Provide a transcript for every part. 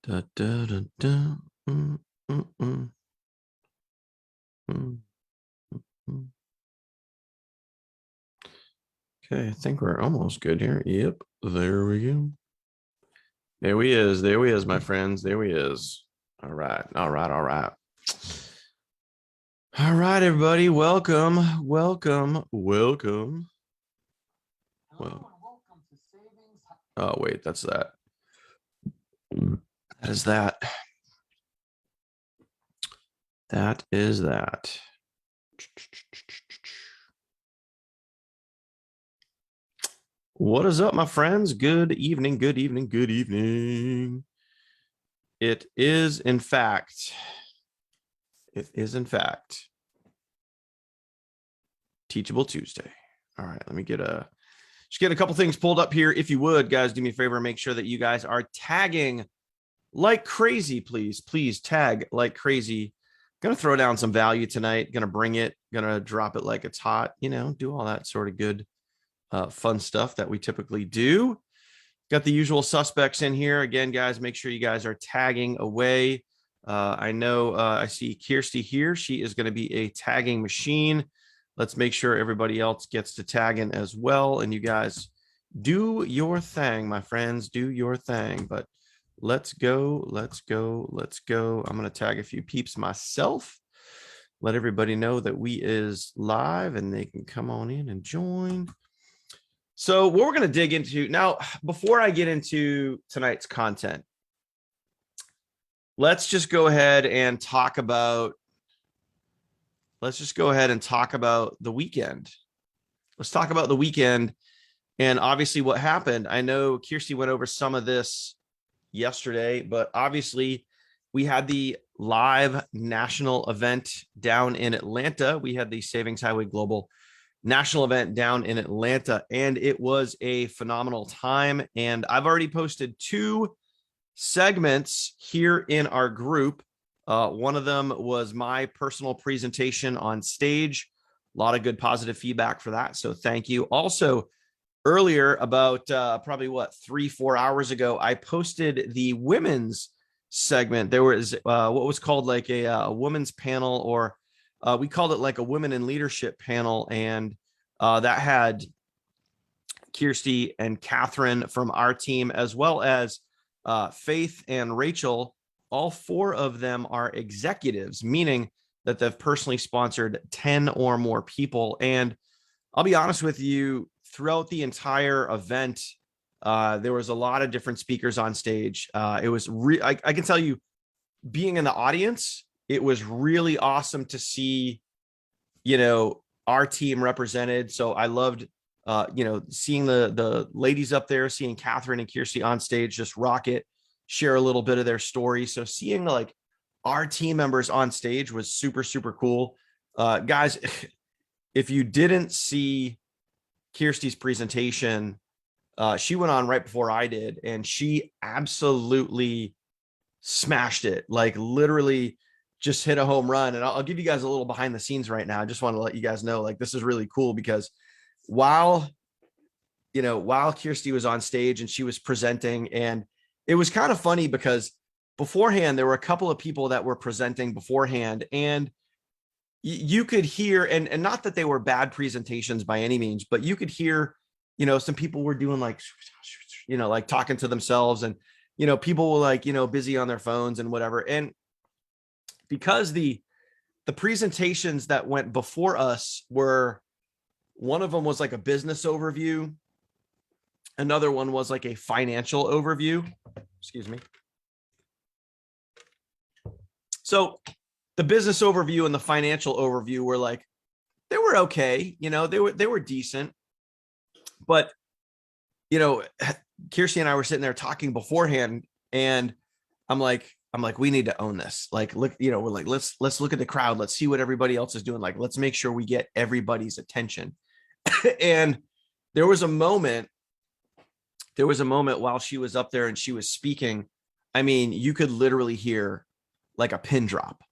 Da, da, da, da. Mm, mm, mm, mm, mm. Okay, I think we're almost good here. Yep, there we go. There he is. There he is, my friends. There he is. All right, all right, all right. All right, everybody. Welcome, welcome, welcome. Well, oh wait, that's that. That is that. That is that. What is up, my friends? Good evening, good evening, good evening. It is, in fact, Teachable Tuesday. All right, let me just get a couple things pulled up here. If you would, guys, do me a favor and make sure that you guys are tagging like crazy, please. Please tag like crazy. Gonna throw down some value tonight. Gonna bring it. Gonna drop it like it's hot. Do all that sort of good, fun stuff that we typically do. Got the usual suspects in here. Again, guys, make sure you guys are tagging away. I know I see Kirsty here. She is going to be a tagging machine. Let's make sure everybody else gets to tagging as well. And you guys do your thing, my friends. Do your thing. But let's go. Let's go. Let's go. I'm going to tag a few peeps myself. Let everybody know that we is live and they can come on in and join. So what we're going to dig into now, before I get into tonight's content, let's just go ahead and talk about the weekend. Let's talk about the weekend and obviously what happened. I know Kirsty went over some of this yesterday, but obviously we had the live national event down in Atlanta. We had the Savings Highway Global national event down in Atlanta, and it was a phenomenal time. And I've already posted 2 segments here in our group. One of them was my personal presentation on stage. A lot of good positive feedback for that. So thank you. Also, earlier, about probably 3-4 hours ago, I posted the women's segment. There was what was called like a women's panel, or we called it like a women in leadership panel. And that had Kirsty and Catherine from our team, as well as Faith and Rachel. All 4 of them are executives, meaning that they've personally sponsored 10 or more people. And I'll be honest with you, throughout the entire event, there was a lot of different speakers on stage. It was I can tell you, being in the audience, it was really awesome to see, our team represented. So I loved, seeing the ladies up there, seeing Catherine and Kirsty on stage, just rock it, share a little bit of their story. So seeing like our team members on stage was super, super cool. Guys, if you didn't see Kirsty's presentation, she went on right before I did, and she absolutely smashed it. Like literally just hit a home run. And I'll give you guys a little behind the scenes right now. I just want to let you guys know, like, this is really cool because while Kirsty was on stage and she was presenting, and it was kind of funny because beforehand, there were a couple of people that were presenting beforehand, and you could hear, and not that they were bad presentations by any means, but you could hear, some people were doing like, like talking to themselves, and, people were like, busy on their phones and whatever. And because the presentations that went before us were, one of them was like a business overview. Another one was like a financial overview. Excuse me. So the business overview and the financial overview were like, they were okay. They were decent. But, Kirsty and I were sitting there talking beforehand, and I'm like, we need to own this. Like, look, we're like, let's look at the crowd. Let's see what everybody else is doing. Like, let's make sure we get everybody's attention. And there was a moment while she was up there and she was speaking. I mean, you could literally hear like a pin drop.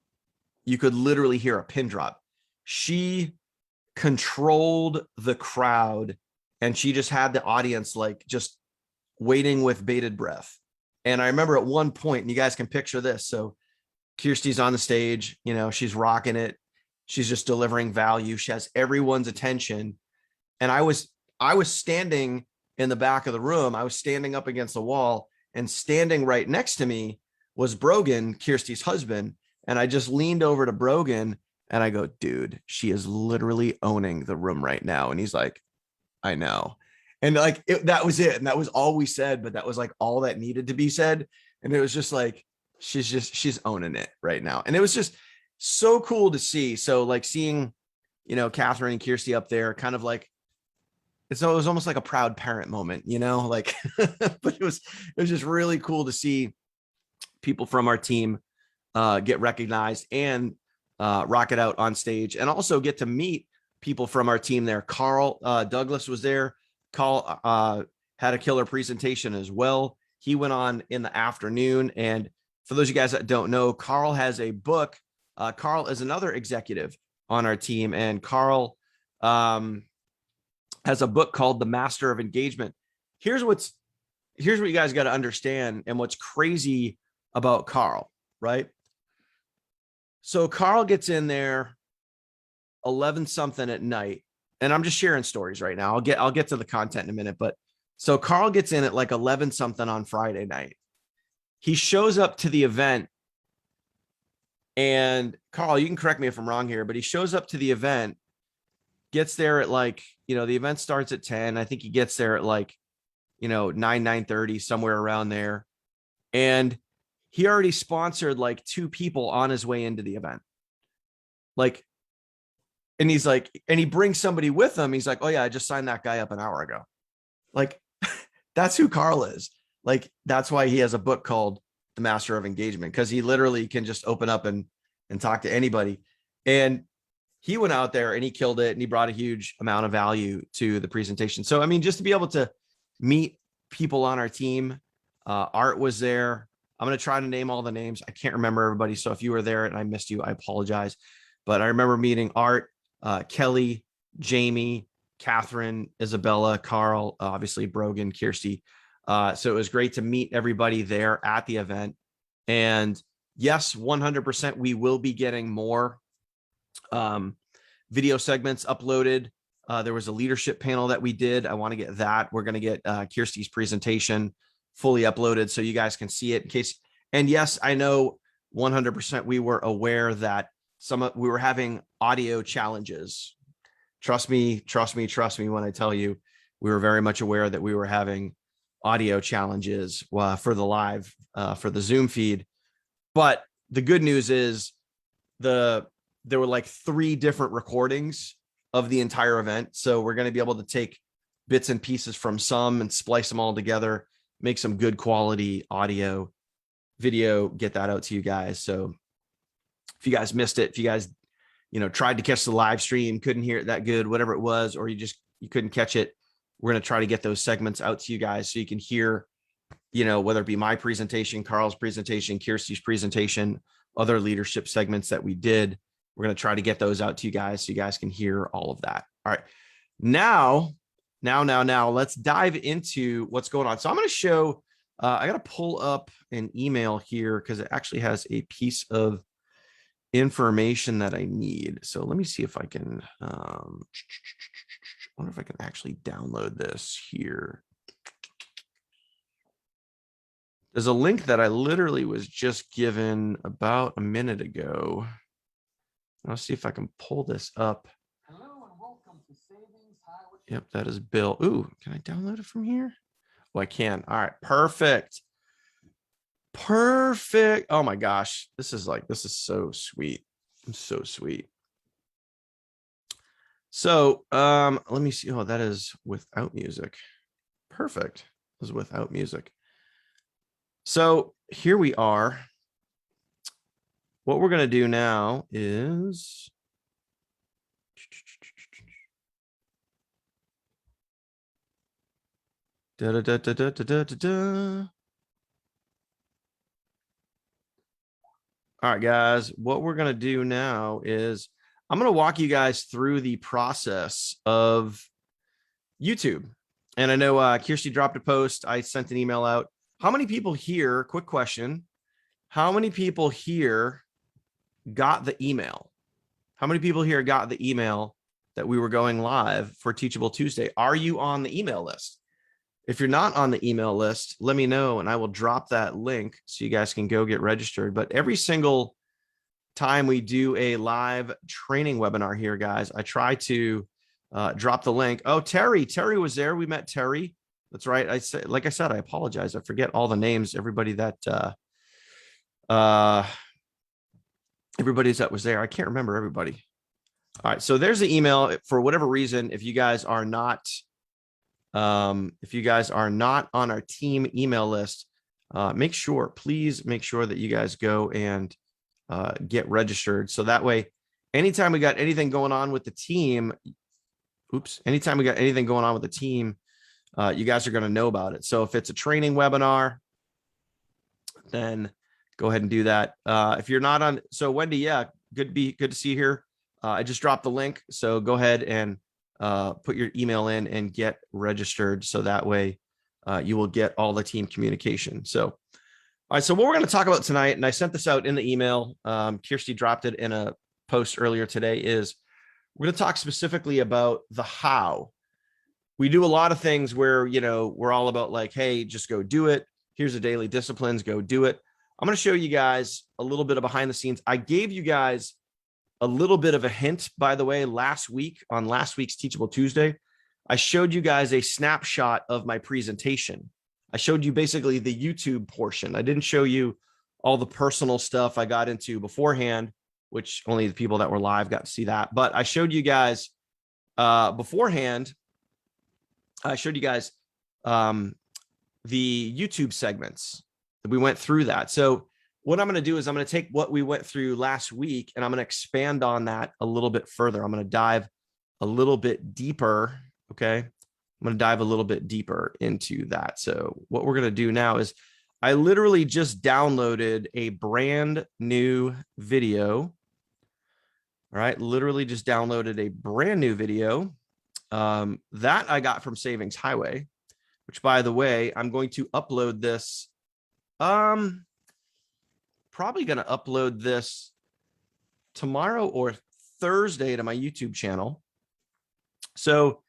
She controlled the crowd, and she just had the audience like just waiting with bated breath. And I remember at one point, and you guys can picture this. So Kirsty's on the stage, she's rocking it. She's just delivering value. She has everyone's attention. And I was standing in the back of the room. I was standing up against the wall, and standing right next to me was Brogan, Kirsty's husband. And I just leaned over to Brogan and I go, dude, she is literally owning the room right now. And he's like, I know. And like, that was it. And that was all we said, but that was like all that needed to be said. And it was just like, she's owning it right now. And it was just so cool to see. So like seeing, Catherine and Kirsty up there, kind of like, it was almost like a proud parent moment, like, but it was just really cool to see people from our team get recognized and rock it out on stage, and also get to meet people from our team there. Carl Douglas was there. Carl had a killer presentation as well. He went on in the afternoon. And for those of you guys that don't know, Carl has a book. Carl is another executive on our team, and Carl has a book called The Master of Engagement. Here's what you guys got to understand, and what's crazy about Carl, right? So Carl gets in there 11 something at night, and I'm just sharing stories right now. I'll get to the content in a minute, but so Carl gets in at like 11 something on Friday night. He shows up to the event, and Carl, you can correct me if I'm wrong here, but he shows up to the event, gets there at like, the event starts at 10. I think he gets there at like, 9:30, somewhere around there. And he already sponsored like 2 people on his way into the event. Like, and he's like, and he brings somebody with him. He's like, oh yeah, I just signed that guy up an hour ago. Like, that's who Carl is. Like, that's why he has a book called The Master of Engagement, because he literally can just open up and talk to anybody. And he went out there and he killed it, and he brought a huge amount of value to the presentation. So, I mean, just to be able to meet people on our team, Art was there. I'm going to try to name all the names. I can't remember everybody. So if you were there and I missed you, I apologize. But I remember meeting Art, Kelly, Jamie, Catherine, Isabella, Carl, obviously Brogan, Kirsty. So it was great to meet everybody there at the event. And yes, 100%, we will be getting more video segments uploaded. There was a leadership panel that we did. I want to get that. We're going to get Kirsty's presentation fully uploaded so you guys can see it in case. And yes, I know 100% we were aware that we were having audio challenges. Trust me when I tell you, we were very much aware that we were having audio challenges for the live, for the Zoom feed. But the good news is there were like 3 different recordings of the entire event. So we're going to be able to take bits and pieces from some and splice them all together, make some good quality audio, video, get that out to you guys. So if you guys missed it, if you guys, tried to catch the live stream, couldn't hear it that good, whatever it was, or you couldn't catch it, we're going to try to get those segments out to you guys so you can hear, whether it be my presentation, Carl's presentation, Kirsty's presentation, other leadership segments that we did. We're going to try to get those out to you guys so you guys can hear all of that. All right. Now, let's dive into what's going on. So I'm going to show, I got to pull up an email here because it actually has a piece of information that I need. So let me see if I can, I wonder if I can actually download this here. There's a link that I literally was just given about a minute ago. I'll see if I can pull this up. Hello and welcome to Savings Highway. Yep, that is Bill. Ooh, can I download it from here? Oh, I can. All right, perfect. Oh my gosh, this is so sweet. So sweet. So let me see. Oh, that is without music. Perfect. This is without music. So here we are. What we're going to do now is All right, guys, what we're going to do now is I'm going to walk you guys through the process of YouTube. And I know Kirsty dropped a post. I sent an email out. How many people here, quick question, how many people here got the email? How many people here got the email that we were going live for Teachable Tuesday? Are you on the email list? If you're not on the email list, let me know and I will drop that link so you guys can go get registered. But every single time we do a live training webinar here, guys, I try to drop the link. Oh, Terry was there. We met Terry. That's right. Like I said, I apologize. I forget all the names. Everybody that was there. I can't remember everybody. All right. So there's the email. For whatever reason, if you guys are not on our team email list, please make sure that you guys go and get registered. So that way, anytime we got anything going on with the team, you guys are going to know about it. So if it's a training webinar, then go ahead and do that. If you're not on, so Wendy, yeah, good to see you here. I just dropped the link. So go ahead and put your email in and get registered. So that way you will get all the team communication. So, all right. So what we're going to talk about tonight, and I sent this out in the email, Kirsty dropped it in a post earlier today, is we're going to talk specifically about the how. We do a lot of things where, we're all about like, hey, just go do it. Here's the daily disciplines, go do it. I'm going to show you guys a little bit of behind the scenes. I gave you guys a little bit of a hint, by the way, last week on last week's Teachable Tuesday. I showed you guys a snapshot of my presentation. I showed you basically the YouTube portion. I didn't show you all the personal stuff I got into beforehand, which only the people that were live got to see that. But I showed you guys beforehand. I showed you guys the YouTube segments. We went through that. So what I'm going to do is I'm going to take what we went through last week and I'm going to expand on that a little bit further. I'm going to dive a little bit deeper. Okay. I'm going to dive a little bit deeper into that. So what we're going to do now is I literally just downloaded a brand new video. All right. Literally just downloaded a brand new video that I got from Savings Highway, which, by the way, I'm going to upload this. Probably going to upload this tomorrow or Thursday to my YouTube channel. So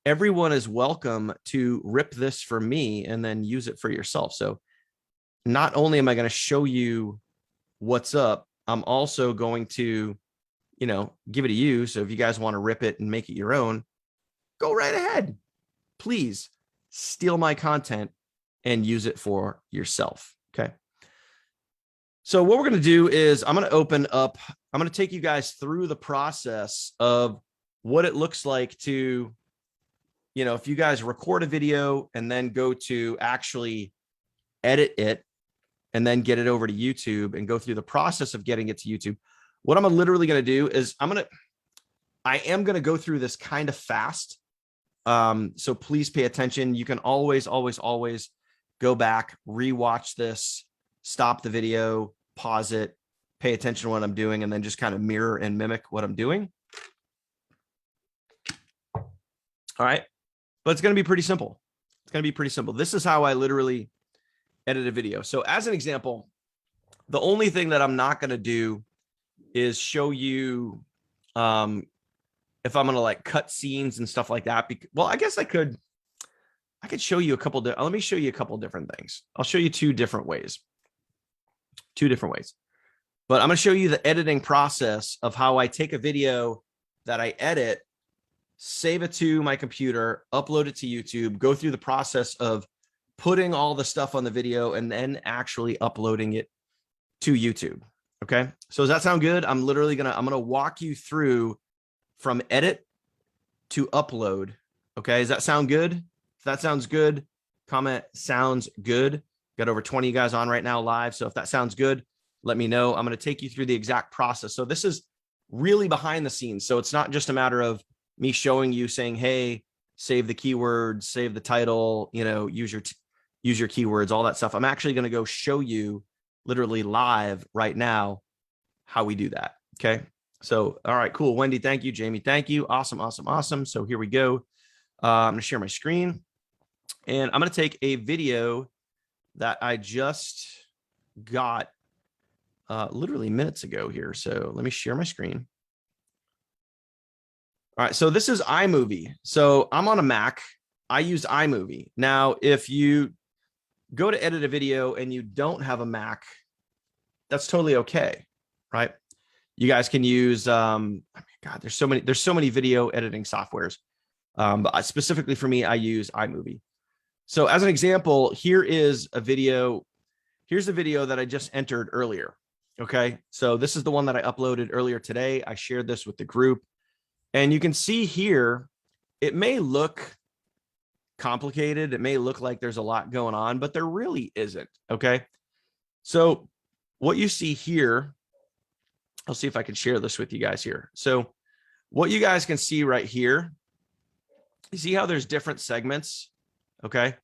everyone is welcome to rip this for me and then use it for yourself. So not only am I going to show you what's up, I'm also going to, give it to you. So if you guys want to rip it and make it your own, go right ahead. Please steal my content and use it for yourself. Okay. So what we're going to do is I'm going to take you guys through the process of what it looks like to, if you guys record a video and then go to actually edit it and then get it over to YouTube and go through the process of getting it to YouTube. What I'm literally going to do is I am going to go through this kind of fast. So please pay attention. You can always go back, rewatch this, stop the video, pause it, pay attention to what I'm doing, and then just kind of mirror and mimic what I'm doing. All right. But it's going to be pretty simple. This is how I literally edit a video. So as an example, the only thing that I'm not going to do is show you if I'm going to like cut scenes and stuff like that. Well, I guess I could show you a couple. Let me show you a couple different things. I'll show you two different ways. But I'm going to show you the editing process of how I take a video that I edit, save it to my computer, upload it to YouTube, go through the process of putting all the stuff on the video and then actually uploading it to YouTube. Okay. So does that sound good? I'm going to walk you through from edit to upload. Okay. Does that sound good? If that sounds good, comment sounds good. Got over 20 guys on right now live. So if that sounds good, let me know. I'm going to take you through the exact process. So this is really behind the scenes. So it's not just a matter of me showing you saying, hey, save the keywords, save the title, use your keywords, all that stuff. I'm actually going to go show you literally live right now how we do that. Okay. So, all right, cool. Wendy, thank you. Jamie, thank you. Awesome. So here we go. I'm going to share my screen and I'm going to take a video that I just got literally minutes ago here. So let me share my screen. All right, so this is iMovie. So I'm on a Mac. I use iMovie. Now, if you go to edit a video and you don't have a Mac, that's totally okay, right? You guys can use God, there's so many video editing softwares. But specifically for me, I use iMovie. So as an example, here is a video. Here's a video that I just entered earlier. Okay, so this is the one that I uploaded earlier today. I shared this with the group. And you can see here, it may look complicated. It may look like there's a lot going on, but there really isn't. Okay. So what you see here, I'll see if I can share this with you guys here. So what you guys can see right here, you see how there's different segments. Okay.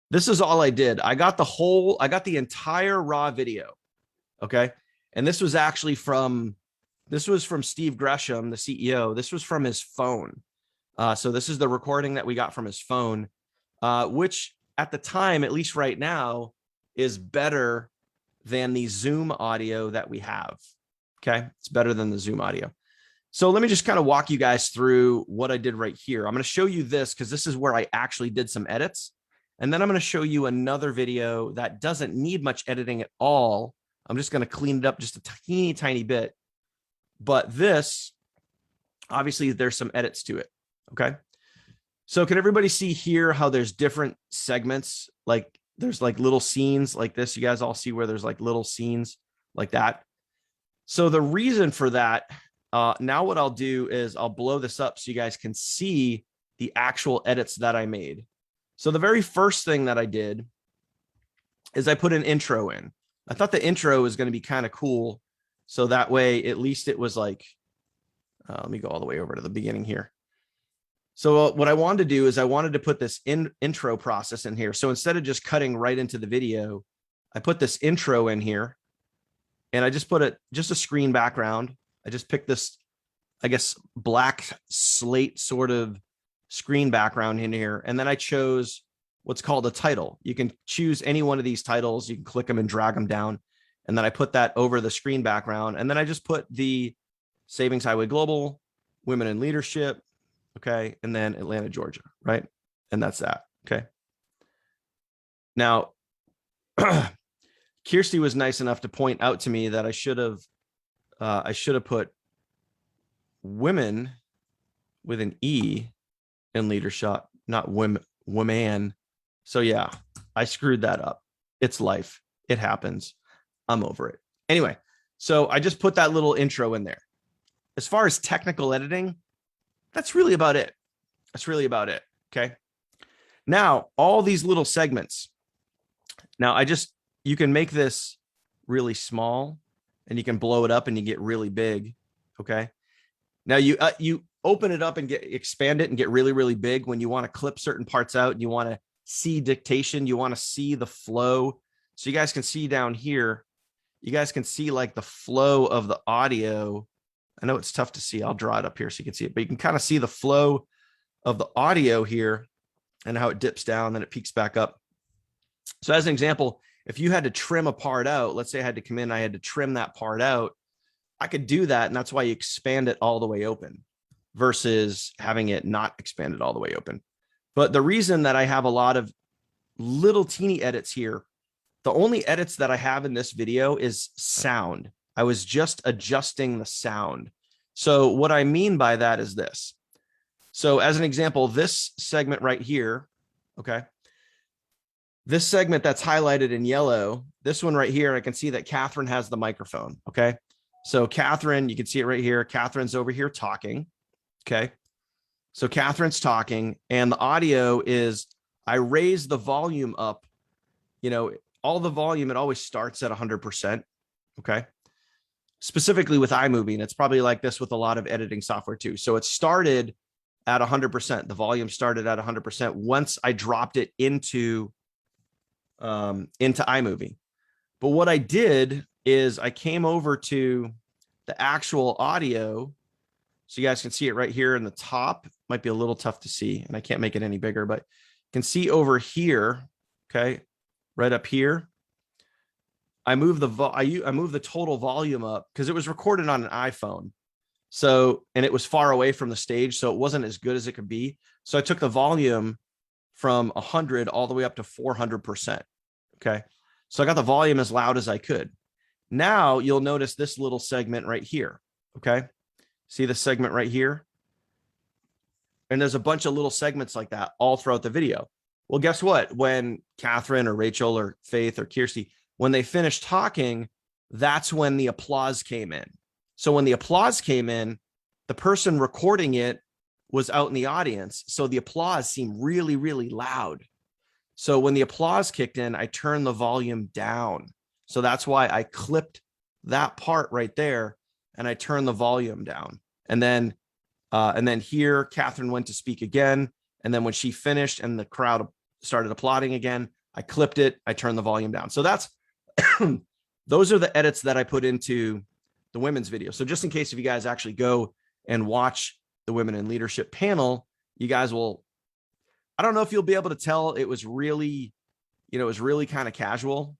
This is all I did. I got the entire raw video. Okay. And this was actually from Steve Gresham, the CEO. This was from his phone. So this is the recording that we got from his phone, which at the time, at least right now, is better than the Zoom audio that we have. Okay, it's better than the Zoom audio. So let me just kind of walk you guys through what I did right here. I'm going to show you this because this is where I actually did some edits. And then I'm going to show you another video that doesn't need much editing at all. I'm just going to clean it up just a teeny tiny bit. But this, obviously, there's some edits to it. Okay. So can everybody see here how there's different segments? Like there's like little scenes like this. You guys all see where there's like little scenes like that. So the reason for that, now what I'll do is I'll blow this up so you guys can see the actual edits that I made. So the very first thing that I did is I put an intro in. I thought the intro was going to be kind of cool. So that way, at least it was like, let me go all the way over to the beginning here. So what I wanted to do is I wanted to put this intro process in here. So instead of just cutting right into the video, I put this intro in here and I just put just a screen background. I just picked this, I guess, black slate sort of screen background in here. And then I chose what's called a title. You can choose any one of these titles. You can click them and drag them down. And then I put that over the screen background. And then I just put the Savings Highway Global, Women in Leadership, okay, and then Atlanta, Georgia, right? And that's that, okay? Now, Kirsty was nice enough to point out to me that I should have put women with an E in leadership, not woman. So yeah, I screwed that up. It's life. It happens. I'm over it. Anyway, so I just put that little intro in there. As far as technical editing, that's really about it. That's really about it. Okay. Now, all these little segments. Now, you can make this really small and you can blow it up and you get really big. Okay. Now you open it up and expand it and get really, really big when you want to clip certain parts out and you want to see dictation. You want to see the flow. So you guys can see down here, you guys can see like the flow of the audio. I know it's tough to see. I'll draw it up here so you can see it, but you can kind of see the flow of the audio here and how it dips down, then it peaks back up. So as an example, if you had to trim a part out, let's say I had to come in, I had to trim that part out, I could do that. And that's why you expand it all the way open versus having it not expanded all the way open. But the reason that I have a lot of little teeny edits here, the only edits that I have in this video is sound. I was just adjusting the sound. So what I mean by that is this. So as an example, this segment right here, okay, this segment that's highlighted in yellow, this one right here, I can see that Catherine has the microphone, okay? So Catherine, you can see it right here. Catherine's over here talking, okay? So Catherine's talking and the audio is, I raise the volume up, all the volume, it always starts at 100%, okay? Specifically with iMovie, and it's probably like this with a lot of editing software too. So it started at 100%. The volume started at 100% once I dropped it into iMovie. But what I did is I came over to the actual audio. So you guys can see it right here in the top. Might be a little tough to see, and I can't make it any bigger, but you can see over here, okay? right up here. I move the total volume up because it was recorded on an iPhone. So, and it was far away from the stage, so it wasn't as good as it could be. So I took the volume from 100 all the way up to 400%. Okay. So I got the volume as loud as I could. Now you'll notice this little segment right here. Okay. See the segment right here? And there's a bunch of little segments like that all throughout the video. Well, guess what? When Catherine or Rachel or Faith or Kirsty, when they finished talking, that's when the applause came in. So when the applause came in, the person recording it was out in the audience. So the applause seemed really, really loud. So when the applause kicked in, I turned the volume down. So that's why I clipped that part right there and I turned the volume down. And then here, Catherine went to speak again. And then when she finished and the crowd started applauding again, I clipped it. I turned the volume down. So that's, those are the edits that I put into the women's video. So just in case if you guys actually go and watch the Women in Leadership panel, you guys will, I don't know if you'll be able to tell it was really, it was really kind of casual.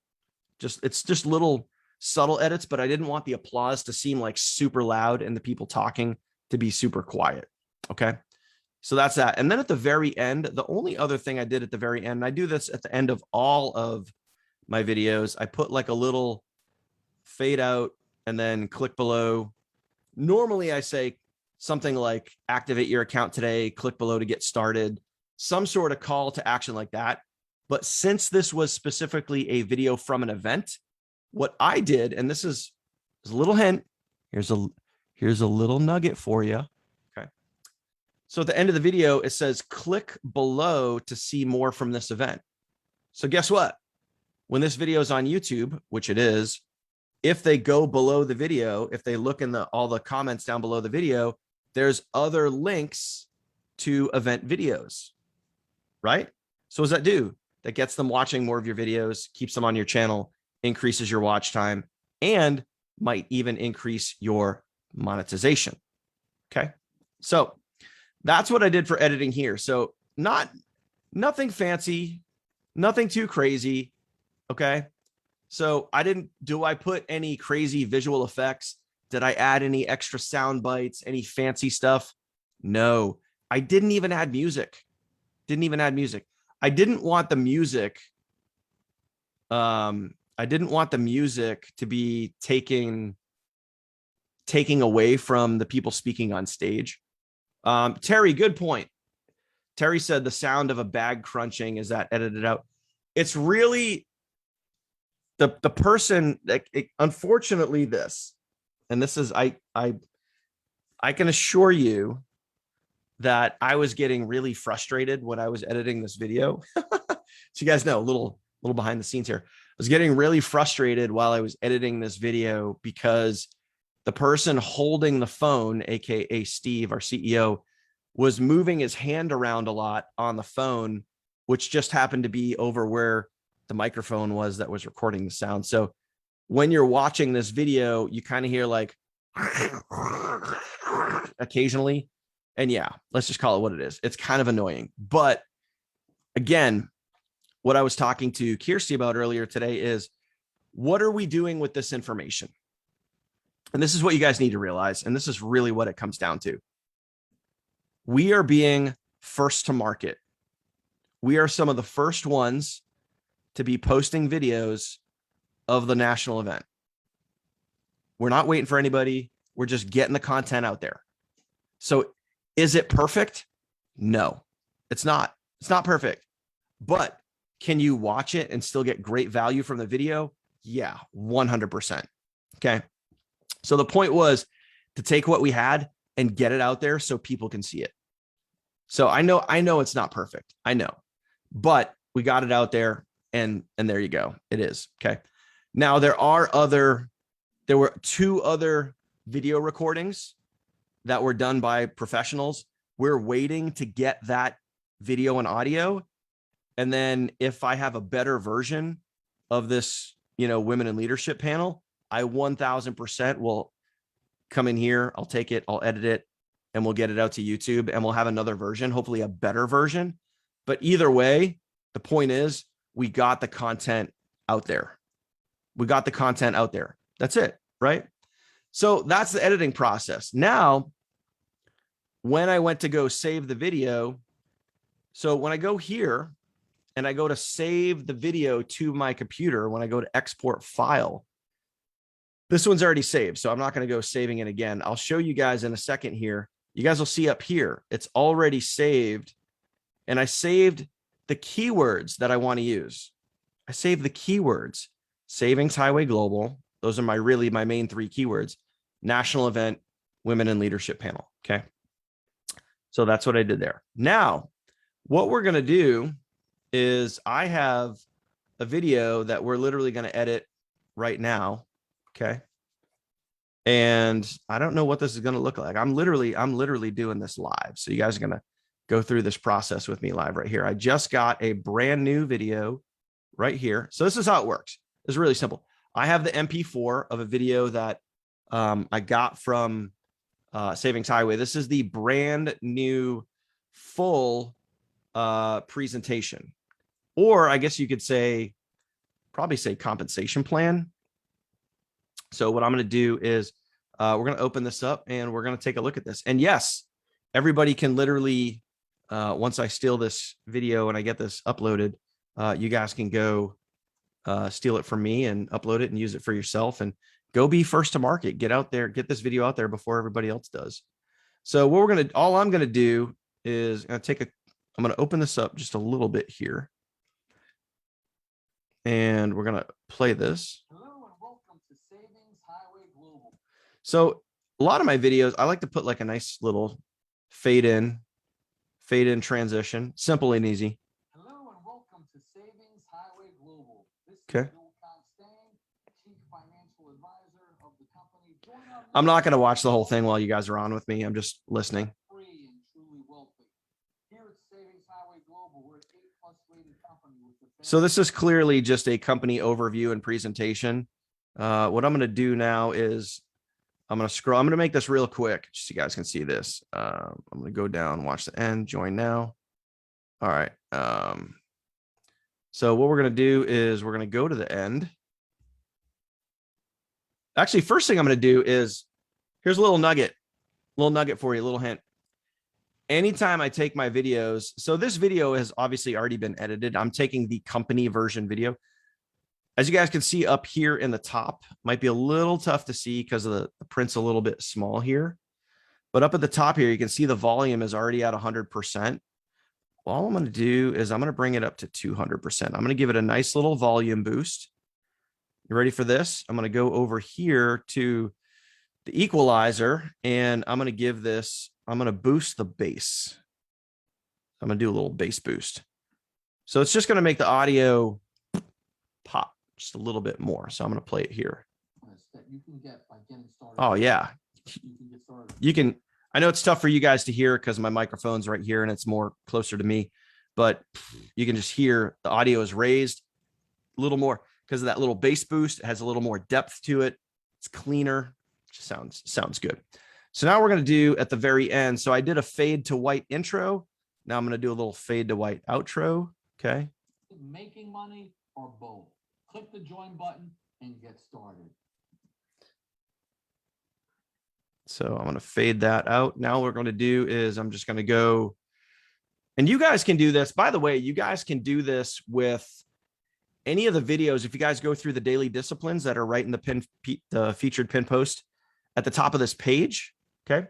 It's just little subtle edits, but I didn't want the applause to seem like super loud and the people talking to be super quiet. Okay. So that's that. And then at the very end, the only other thing I did at the very end, and I do this at the end of all of my videos, I put like a little fade out and then click below. Normally I say something like activate your account today, click below to get started, some sort of call to action like that. But since this was specifically a video from an event, what I did, and this is a little hint, here's a little nugget for you. Okay. So at the end of the video, it says click below to see more from this event. So guess what? When this video is on YouTube, which it is, if they go below the video, if they look in all the comments down below the video, there's other links to event videos, right? So what does that do? That gets them watching more of your videos, keeps them on your channel, increases your watch time, and might even increase your monetization. Okay. So that's what I did for editing here. So nothing fancy, nothing too crazy. Okay. So do I put any crazy visual effects? Did I add any extra sound bites, any fancy stuff? No, I didn't even add music. I didn't want the music. I didn't want the music to be taking away from the people speaking on stage. Terry, good point. Terry said the sound of a bag crunching, is that edited out? It's really the person that unfortunately this, and this is, I can assure you that I was getting really frustrated when I was editing this video. So you guys know a little behind the scenes here. I was getting really frustrated while I was editing this video because the person holding the phone, AKA Steve, our CEO, was moving his hand around a lot on the phone, which just happened to be over where the microphone was that was recording the sound. So when you're watching this video, you kind of hear like occasionally. And yeah, let's just call it what it is. It's kind of annoying. But again, what I was talking to Kirsty about earlier today is, what are we doing with this information? And this is what you guys need to realize. And this is really what it comes down to. We are being first to market. We are some of the first ones to be posting videos of the national event. We're not waiting for anybody. We're just getting the content out there. So is it perfect? No, it's not. It's not perfect. But can you watch it and still get great value from the video? Yeah, 100%. Okay. So the point was to take what we had and get it out there so people can see it. So I know it's not perfect. I know, but we got it out there and there you go. It is. Okay. Now there were 2 other video recordings that were done by professionals. We're waiting to get that video and audio. And then if I have a better version of this, Women in Leadership panel, I 1000% will come in here. I'll take it, I'll edit it, and we'll get it out to YouTube, and we'll have another version, hopefully a better version. But either way, the point is we got the content out there. We got the content out there. That's it, right? So that's the editing process. Now, when I went to go save the video, so when I go here and I go to save the video to my computer, when I go to export file, this one's already saved. So I'm not going to go saving it again. I'll show you guys in a second here. You guys will see up here, it's already saved. And I saved the keywords that I want to use. I saved the keywords, Savings Highway Global. Those are my main 3 keywords, national event, women in leadership panel. Okay. So that's what I did there. Now, what we're going to do is I have a video that we're literally going to edit right now. Okay. And I don't know what this is going to look like. I'm literally doing this live. So you guys are going to go through this process with me live right here. I just got a brand new video right here. So this is how it works. It's really simple. I have the MP4 of a video that I got from Savings Highway. This is the brand new full presentation, or I guess you could probably say compensation plan. So what I'm going to do is we're going to open this up and we're going to take a look at this. And yes, everybody can literally, once I steal this video and I get this uploaded, you guys can go steal it from me and upload it and use it for yourself and go be first to market. Get out there, get this video out there before everybody else does. So what all I'm going to do is I'm going to open this up just a little bit here. And we're going to play this. Hello and welcome to Savings Highway Global. So a lot of my videos, I like to put like a nice little fade in transition, simple and easy. Hello and welcome to Savings Highway Global. This Okay. is Bill Constang, Chief Financial Advisor of the company. I'm not going to watch the whole thing while you guys are on with me. I'm just listening. Free and truly wealthy. Here at Savings Highway Global, we're an 8+ rated company with the So this is clearly just a company overview and presentation. What I'm going to do now is I'm going to scroll. I'm going to make this real quick just so you guys can see this. I'm going to go down, watch the end, join now. All right. So what we're going to do is we're going to go to the end. Actually, first thing I'm going to do is here's a little nugget for you, a little hint. Anytime I take my videos, so this video has obviously already been edited. I'm taking the company version video. As you guys can see up here in the top, might be a little tough to see because of the print's a little bit small here. But up at the top here, you can see the volume is already at 100%. All I'm going to do is I'm going to bring it up to 200%. I'm going to give it a nice little volume boost. You ready for this? I'm going to go over here to the equalizer and I'm going to give this, I'm going to boost the bass. I'm going to do a little bass boost. So it's just going to make the audio pop just a little bit more. So I'm going to play it here. that you can get by getting started. Oh yeah. You can get started. You can, I know it's tough for you guys to hear because my microphone's right here and it's more closer to me, but you can just hear the audio is raised a little more because of that little bass boost. It has a little more depth to it. It's cleaner. It just sounds good. So now we're going to do at the very end. So I did a fade to white intro. Now I'm going to do a little fade to white outro. Okay. Making money or both. Click the join button and get started. So I'm going to fade that out. Now what we're going to do is I'm just going to go, and you guys can do this. By the way, you guys can do this with any of the videos. If you guys go through the daily disciplines that are right in the featured pin post at the top of this page. Okay.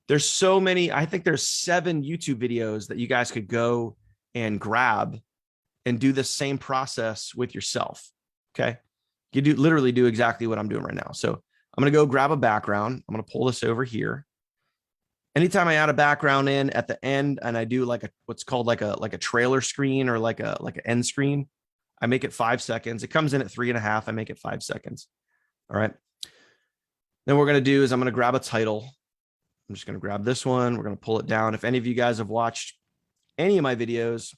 There's so many, I think there's 7 YouTube videos that you guys could go and grab and do the same process with yourself. Okay. You literally do exactly what I'm doing right now. So I'm going to go grab a background. I'm going to pull this over here. Anytime I add a background in at the end and I do like what's called like a trailer screen or like an end screen, I make it 5 seconds. It comes in at 3.5. I make it 5 seconds. All right. Then what we're going to do is I'm going to grab a title. I'm just going to grab this one. We're going to pull it down. If any of you guys have watched any of my videos,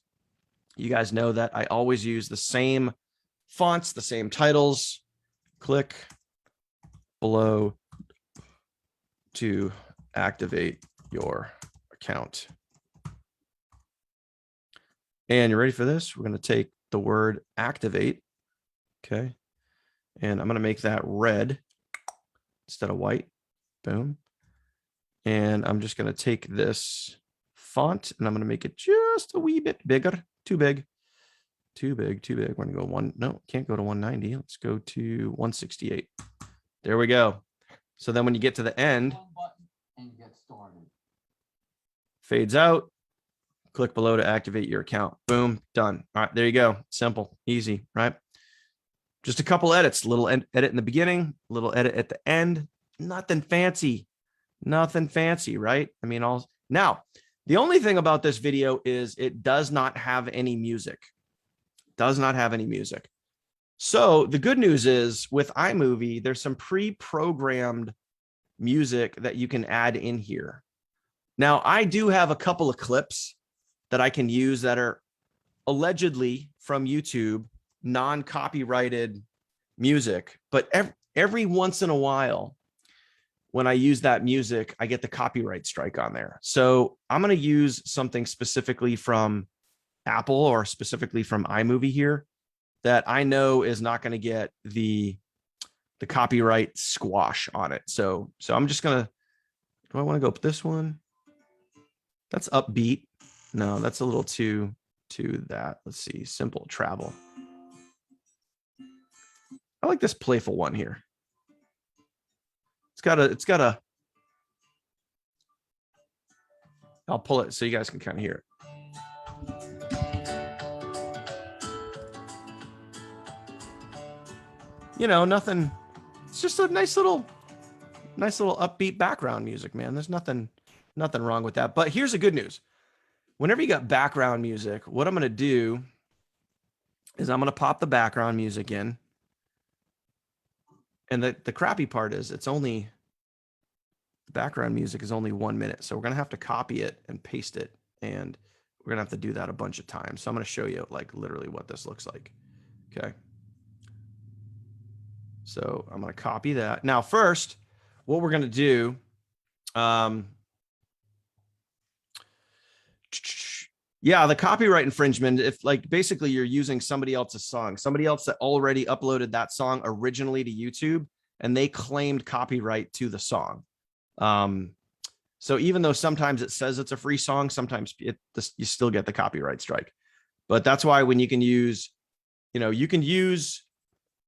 you guys know that I always use the same fonts, the same titles. Click below to activate your account. And you're ready for this? We're going to take the word activate. Okay. And I'm going to make that red instead of white. Boom. And I'm just going to take this font and I'm going to make it just a wee bit bigger. Too big. Too big. Too big. We're going to go one. No, can't go to 190. Let's go to 168. There we go. So then when you get to the end, One button and get started. fades out, click below to activate your account. Boom, done. All right, there you go. Simple, easy, right? Just a couple edits, little edit in the beginning, little edit at the end. Nothing fancy, right? I mean, now, the only thing about this video is it does not have any music. Does not have any music. So the good news is with iMovie, there's some pre-programmed music that you can add in here. Now, I do have a couple of clips that I can use that are allegedly from YouTube, non-copyrighted music, but every once in a while, when I use that music, I get the copyright strike on there. So I'm going to use something specifically from Apple or specifically from iMovie here that I know is not going to get the copyright squash on it. So I'm just going to, do I want to go with this one? That's upbeat. No, that's a little too that. Let's see, simple travel. I like this playful one here. It's got a, I'll pull it so you guys can kind of hear it. You know, nothing, it's just a nice little upbeat background music, man. There's nothing wrong with that. But here's the good news. Whenever you got background music, what I'm going to do is I'm going to pop the background music in. And the crappy part is the background music is only 1 minute. So we're going to have to copy it and paste it. And we're going to have to do that a bunch of times. So I'm going to show you like literally what this looks like. Okay. So I'm going to copy that. Now, first, what we're going to do, yeah, the copyright infringement, if like basically you're using somebody else's song, somebody else that already uploaded that song originally to YouTube and they claimed copyright to the song. So even though sometimes it says it's a free song, sometimes you still get the copyright strike. But that's why when you can use, you can use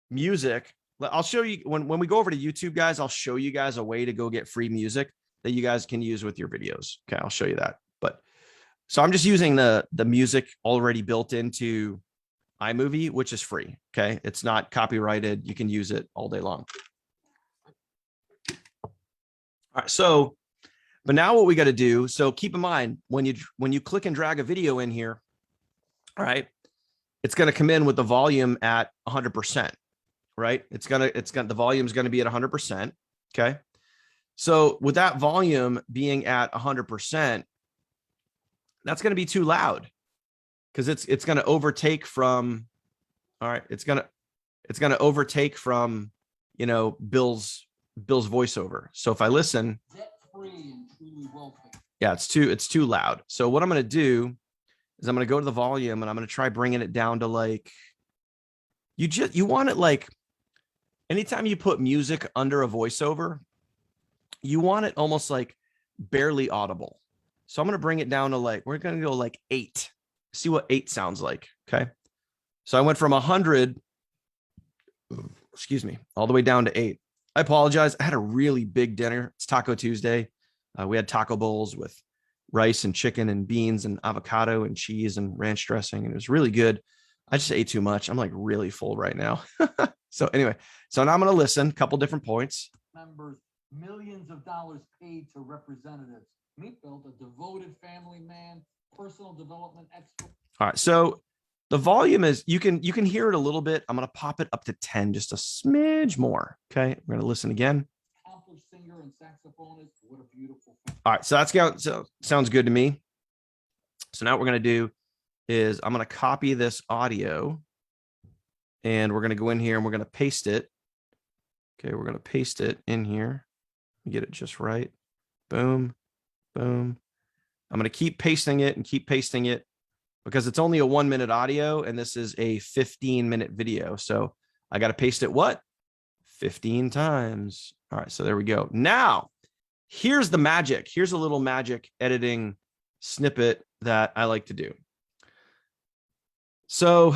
music. I'll show you when we go over to YouTube, guys, I'll show you guys a way to go get free music that you guys can use with your videos. Okay, I'll show you that. But so I'm just using the music already built into iMovie, which is free. Okay, it's not copyrighted. You can use it all day long. All right, so, but now what we got to do, so keep in mind when you click and drag a video in here, all right, it's going to come in with the volume at 100%, right? The volume is going to be at 100%. Okay. So with that volume being at 100%, that's going to be too loud because it's going to overtake from, all right, it's going to overtake from, Bill's voiceover. So if I listen, yeah, it's too loud. So what I'm going to do is I'm going to go to the volume and I'm going to try bringing it down to like, you want it like, anytime you put music under a voiceover, you want it almost like barely audible. So I'm going to bring it down to like, we're going to go like 8. See what 8 sounds like. Okay. So I went from 100, excuse me, all the way down to 8. I apologize. I had a really big dinner. It's Taco Tuesday. We had taco bowls with rice and chicken and beans and avocado and cheese and ranch dressing. And it was really good. I just ate too much. I'm like really full right now. So anyway, so now I'm going to listen a couple different points. Members, millions of dollars paid to representatives. Meatfield, a devoted family man, personal development expert. All right. So the volume is, you can hear it a little bit. I'm going to pop it up to 10, just a smidge more. Okay. We're going to listen again. Accomplished singer and saxophonist. What a beautiful. All right. So sounds good to me. So now what we're going to do is I'm going to copy this audio and we're going to go in here and we're going to paste it. Okay. We're going to paste it in here. Get it just right. Boom, boom. I'm going to keep pasting it and keep pasting it because it's only a 1 minute audio and this is a 15-minute video. So I got to paste it what? 15 times. All right, so there we go. Now, here's the magic. Here's a little magic editing snippet that I like to do. So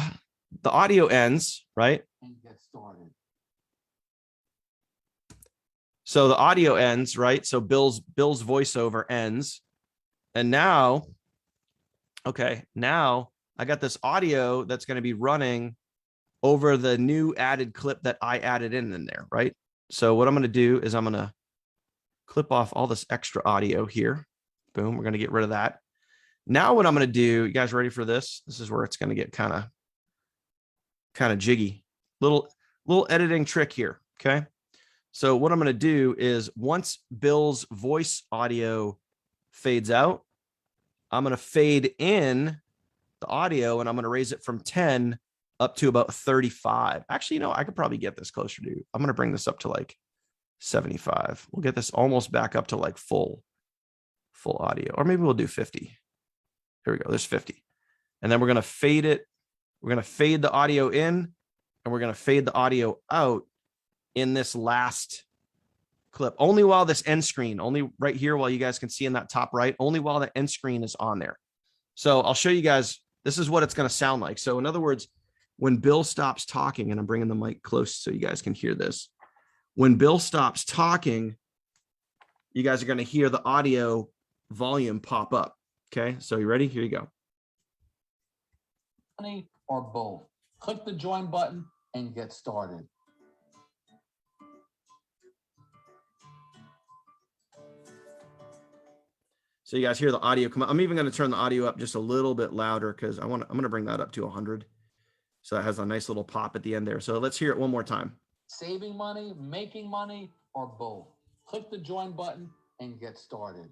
the audio ends, right? And get started. So the audio ends, right? So Bill's voiceover ends. And now, okay, now I got this audio that's going to be running over the new added clip that I added in there, right? So what I'm going to do is I'm going to clip off all this extra audio here. Boom, we're going to get rid of that. Now what I'm going to do, you guys ready for this? This is where it's going to get kind of jiggy. Little editing trick here, okay? So what I'm going to do is once Bill's voice audio fades out, I'm going to fade in the audio and I'm going to raise it from 10 up to about 35. Actually, you know, I could probably get this closer to, I'm going to bring this up to like 75. We'll get this almost back up to like full audio, or maybe we'll do 50. Here we go. There's 50. And then we're going to fade it. We're going to fade the audio in and we're going to fade the audio out in this last clip, only while this end screen, only right here, while you guys can see in that top right, only while the end screen is on there. So I'll show you guys, this is what it's going to sound like. So in other words, when Bill stops talking, and I'm bringing the mic close so you guys can hear this. When Bill stops talking, you guys are going to hear the audio volume pop up. Okay, so you ready? Here you go. Money or both. Click the join button and get started. So you guys hear the audio come up. I'm even going to turn the audio up just a little bit louder because I'm going to bring that up to 100. So that has a nice little pop at the end there. So let's hear it one more time. Saving money, making money, or both. Click the join button and get started.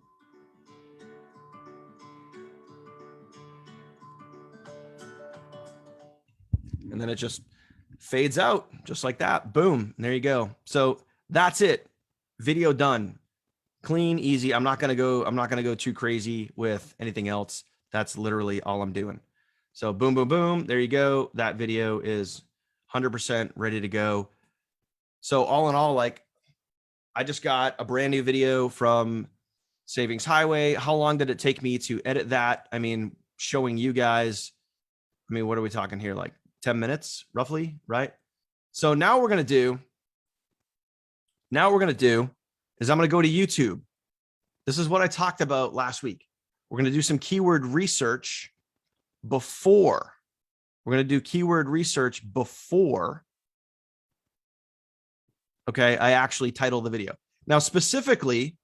And then it just fades out just like that. Boom. And there you go. So that's it. Video done. Clean, easy. I'm not going to go too crazy with anything else. That's literally all I'm doing. So boom, boom, boom. There you go. That video is 100% ready to go. So all in all, like, I just got a brand new video from Savings Highway. How long did it take me to edit that? I mean, showing you guys, I mean, what are we talking here? Like 10 minutes roughly, right? So now what we're going to do is I'm going to go to YouTube. This is what I talked about last week. We're going to do some keyword research before. We're going to do keyword research before, okay, I actually title the video. Now, specifically,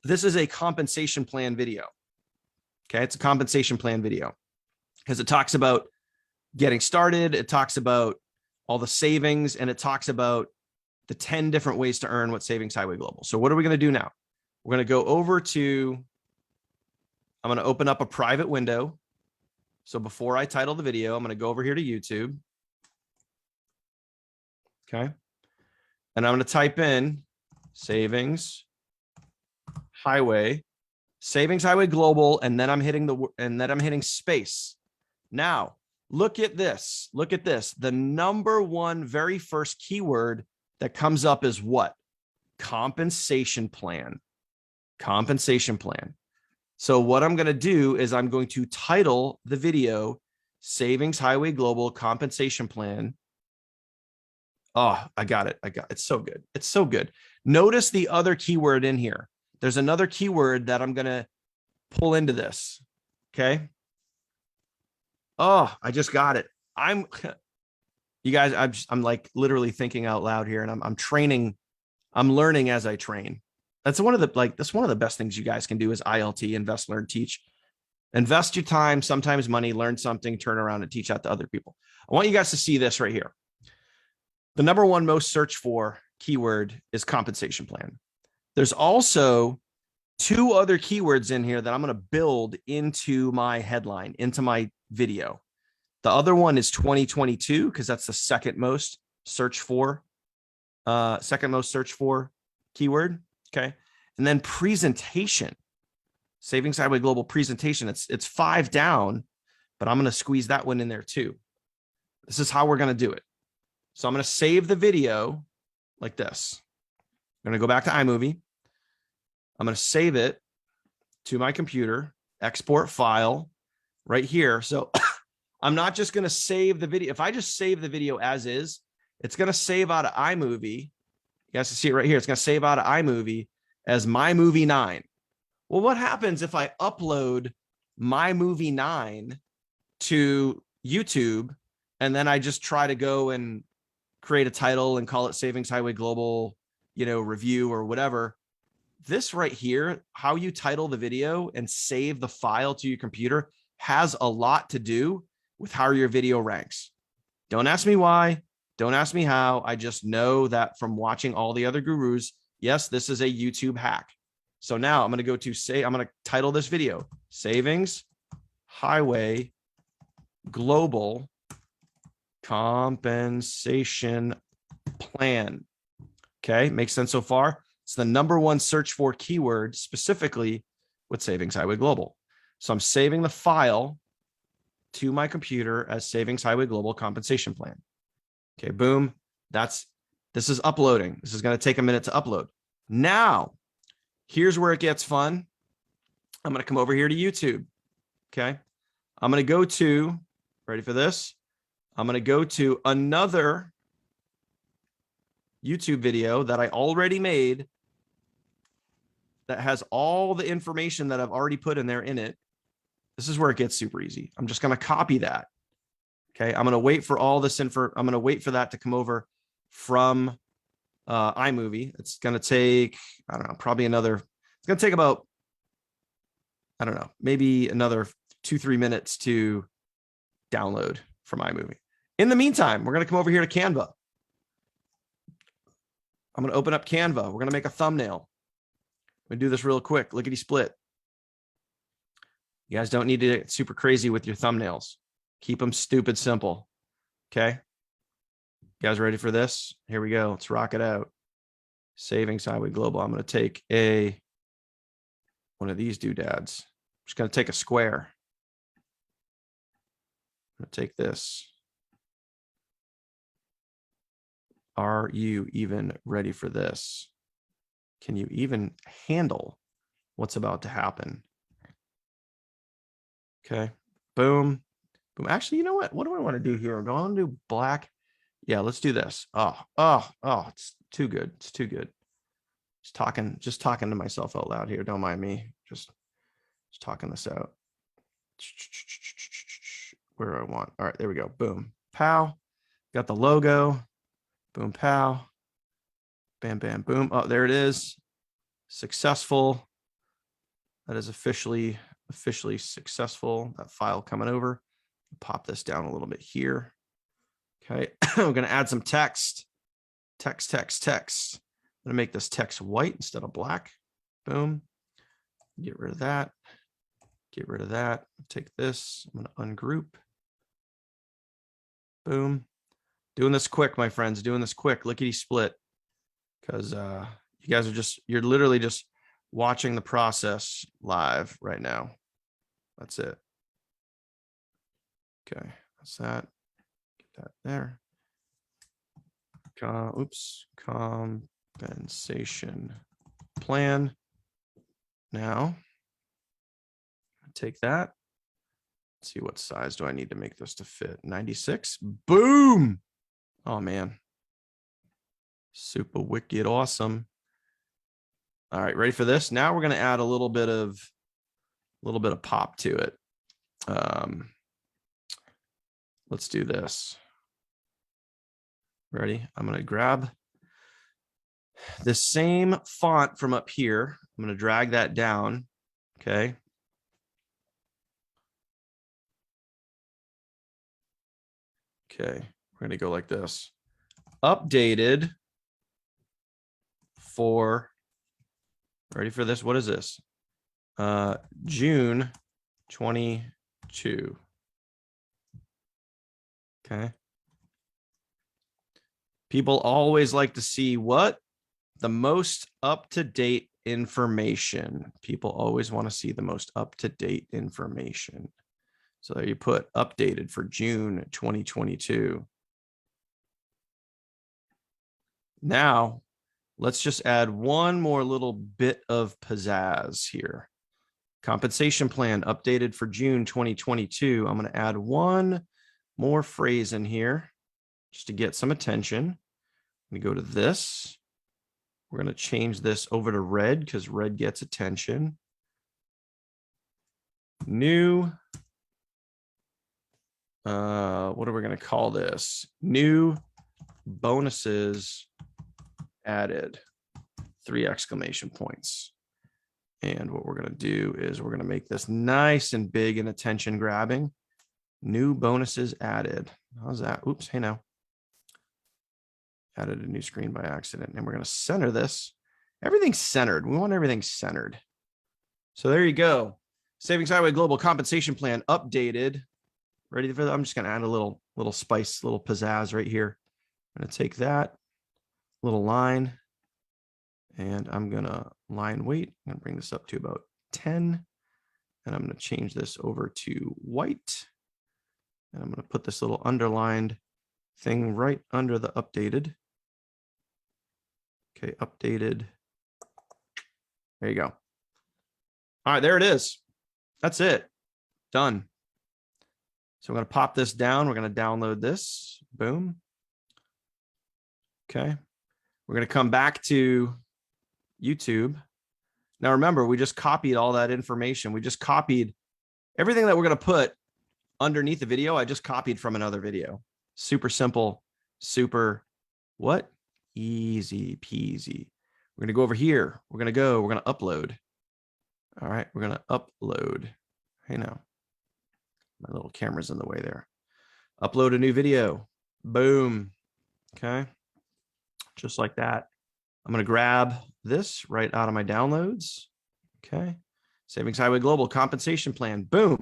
this is a compensation plan video. Okay, it's a compensation plan video because it talks about getting started. It talks about all the savings, and it talks about the 10 different ways to earn with Savings Highway Global. So what are we going to do now? We're going to go over to, I'm going to open up a private window. So before I title the video, I'm going to go over here to YouTube. Okay. And I'm going to type in Savings Highway Global, and then I'm hitting space. Now, look at this. Look at this. The number one very first keyword that comes up is what? Compensation plan. Compensation plan. So what I'm going to do is I'm going to title the video Savings Highway Global Compensation Plan. Oh, I got it. It's so good. It's so good. Notice the other keyword in here. There's another keyword that I'm going to pull into this. Okay. Oh, I just got it. You guys, I'm like literally thinking out loud here, and I'm training. I'm learning as I train. That's one of the best things you guys can do is ILT, invest, learn, teach. Invest your time, sometimes money, learn something, turn around and teach that to other people. I want you guys to see this right here. The number one most searched for keyword is compensation plan. There's also two other keywords in here that I'm going to build into my headline, into my video. The other one is 2022 because that's the second most searched for keyword. Okay. And then presentation. Savings Highway Global presentation. It's 5 down, but I'm going to squeeze that one in there too. This is how we're going to do it. So I'm going to save the video like this. I'm going to go back to iMovie. I'm going to save it to my computer, export file right here. So I'm not just going to save the video. If I just save the video as is, it's going to save out of iMovie. You guys can see it right here. It's going to save out of iMovie as My Movie 9. Well, what happens if I upload My Movie 9 to YouTube and then I just try to go and create a title and call it Savings Highway Global, review or whatever? This right here, how you title the video and save the file to your computer, has a lot to do with how your video ranks. Don't ask me why. Don't ask me how. I just know that from watching all the other gurus. Yes, this is a YouTube hack. So now I'm going to go to I'm going to title this video Savings Highway Global Compensation Plan. Okay, makes sense so far. It's the #1 search for keyword specifically with Savings Highway Global. So I'm saving the file to my computer as Savings Highway Global Compensation Plan. Okay, boom. This is uploading. This is going to take a minute to upload. Now, here's where it gets fun. I'm going to come over here to YouTube. Okay. I'm going to go to, ready for this? I'm going to go to another YouTube video that I already made that has all the information that I've already put in there in it. This is where it gets super easy. I'm just going to copy that. Okay. I'm going to wait for all this info. I'm going to wait for that to come over from iMovie. It's going to take, I don't know, probably another, it's going to take about, I don't know, maybe another 2-3 minutes to download from iMovie. In the meantime, we're going to come over here to Canva. I'm going to open up Canva. We're going to make a thumbnail. I'm going to do this real quick. Lickety split. You guys don't need to get super crazy with your thumbnails. Keep them stupid simple. Okay. You guys ready for this? Here we go. Let's rock it out. Savings Highway Global. I'm going to take one of these doodads. I'm just going to take a square. I'm going to take this. Are you even ready for this? Can you even handle what's about to happen? Okay. Boom. Boom. Actually, you know what? What do I want to do here? I'm going to do black. Yeah, let's do this. Oh, it's too good. It's too good. Just talking to myself out loud here. Don't mind me. Just talking this out. Where do I want? All right, there we go. Boom. Pow. Got the logo. Boom, pow. Bam, bam, boom. Oh, there it is. Successful. That is officially successful. That file coming over. Pop this down a little bit here. Okay. I'm going to add some text. Text. I'm going to make this text white instead of black. Boom. Get rid of that. Get rid of that. Take this. I'm going to ungroup. Boom. Doing this quick, my friends. Doing this quick. Lickety split. Because you guys you're literally just watching the process live right now. That's it. Okay. That's that. Get that there. Compensation plan. Now, take that. Let's see, what size do I need to make this to fit? 96. Boom. Oh, man. Super wicked awesome. All right, ready for this? Now we're going to add a little bit of pop to it. Let's do this. Ready? I'm going to grab the same font from up here. I'm going to drag that down. Okay. Okay. We're going to go like this. Updated for, ready for this? What is this? June 22. Okay. People always like to see what the most up-to-date information. People always want to see the most up-to-date information. So there you put updated for June 2022. Now, let's just add one more little bit of pizzazz here. Compensation plan updated for June 2022. I'm going to add one more phrase in here just to get some attention. We go to this. We're going to change this over to red because red gets attention. New, what are we going to call this? New bonuses added, 3 exclamation points. And what we're going to do is we're going to make this nice and big and attention grabbing. New bonuses added. How's that? Oops. Hey, now. Added a new screen by accident. And we're going to center this. Everything's centered. We want everything centered. So there you go. Savings Highway Global Compensation Plan updated. Ready for that? I'm just going to add a little spice, little pizzazz right here. I'm going to take that little line. And I'm going to line weight. I'm going to bring this up to about 10. And I'm going to change this over to white. And I'm going to put this little underlined thing right under the updated. Okay, updated. There you go. All right, there it is. That's it. Done. So I'm going to pop this down. We're going to download this. Boom. Okay. We're going to come back to YouTube. Now, remember, we just copied all that information. We just copied everything that we're going to put underneath the video. I just copied from another video. Super simple, super what? Easy peasy. We're going to go over here. We're going to upload. All right. We're going to upload. Hey, now my little camera's in the way there. Upload a new video. Boom. Okay. Just like that. I'm going to grab this right out of my downloads. Okay. Savings Highway Global Compensation Plan. Boom.